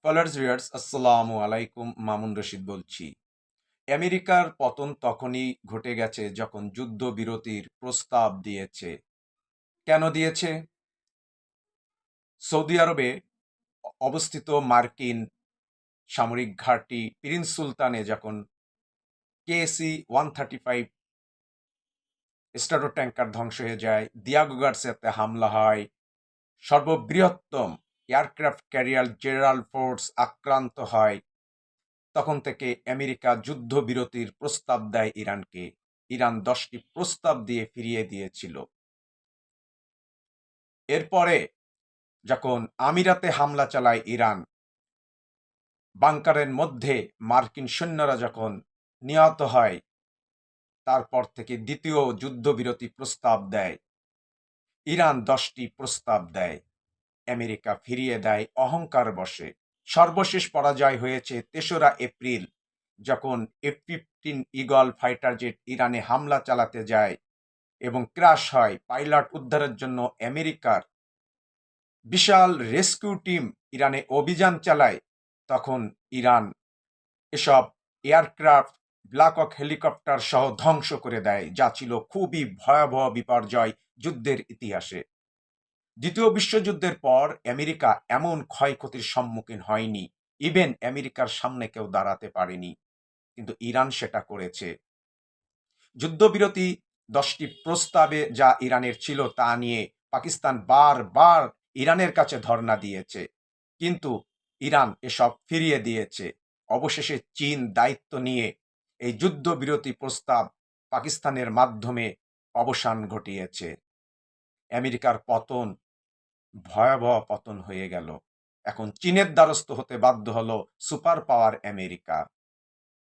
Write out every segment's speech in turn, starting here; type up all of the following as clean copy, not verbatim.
Followers viewers আসসালামু আলাইকুম। মামুন রশিদ বলছি। আমেরিকার পতন তখনই ঘটে গেছে যখন যুদ্ধবিরতির প্রস্তাব দিয়েছে। কেন দিয়েছে? সৌদি আরবে অবস্থিত মার্কিন সামরিক ঘাঁটি প্রিন্স সুলতানে যখন KC-135 স্ট্রাটো ট্যাঙ্কার ধ্বংস হয়ে যায়, দিয়াগো গার্সিয়াতে হামলা হয়, সর্ববৃহত্তম এয়ারক্রাফট ক্যারিয়ার জেরাল্ড ফোর্স আক্রান্ত হয়, তখন থেকে আমেরিকা যুদ্ধবিরতির প্রস্তাব দেয় ইরানকে। ইরান 10টি প্রস্তাব দিয়ে ফিরিয়ে দিয়েছিল। এরপরে যখন আমিরাতে হামলা চালায় ইরান, বাংকারের মধ্যে মার্কিন সৈন্যরা যখন নিহত হয়, তারপর থেকে দ্বিতীয় যুদ্ধবিরতি প্রস্তাব দেয়। ইরান 10টি প্রস্তাব দেয়, আমেরিকা ফিরিয়ে দেয় অহংকার বশে। সর্বশেষ পরাজয় হয়েছে 3রা এপ্রিল, যখন F-15 ঈগল ফাইটার জেট ইরানে হামলা চালাতে যায় এবং ক্র্যাশ হয়। পাইলট উদ্ধারের জন্য আমেরিকার বিশাল রেস্কিউ টিম ইরানে অভিযান চালায়। তখন ইরান এসব এয়ারক্রাফট, ব্ল্যাক হক হেলিকপ্টার সহ ধ্বংস করে দেয়, যা ছিল খুবই ভয়াবহ বিপর্যয় যুদ্ধের ইতিহাসে। দ্বিতীয় বিশ্বযুদ্ধের পর আমেরিকা এমন ক্ষয়ক্ষতির সম্মুখীন হয়নি। ইভেন আমেরিকার সামনে কেউ দাঁড়াতে পারেনি, কিন্তু ইরান সেটা করেছে। যুদ্ধবিরতি 10টি প্রস্তাবে যা ইরানের ছিল তা নিয়ে পাকিস্তান বারবার ইরানের কাছে ধর্ণা দিয়েছে, কিন্তু ইরান এসব ফিরিয়ে দিয়েছে। অবশেষে চীন দায়িত্ব নিয়ে এই যুদ্ধবিরতি প্রস্তাব পাকিস্তানের মাধ্যমে অবসান ঘটিয়েছে। আমেরিকার পতন, ভয়াবহ পতন হয়ে গেল। এখন চীনের দ্বারস্থ হতে বাধ্য হলো সুপার পাওয়ার আমেরিকা।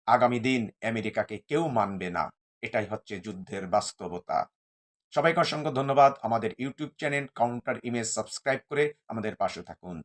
আগামী দিন আমেরিকাকে কেউ মানবে না। এটাই হচ্ছে যুদ্ধের বাস্তবতা। সবাইকে অসংখ্য ধন্যবাদ। আমাদের YouTube channel counter image subscribe করে আমাদের পাশে থাকুন।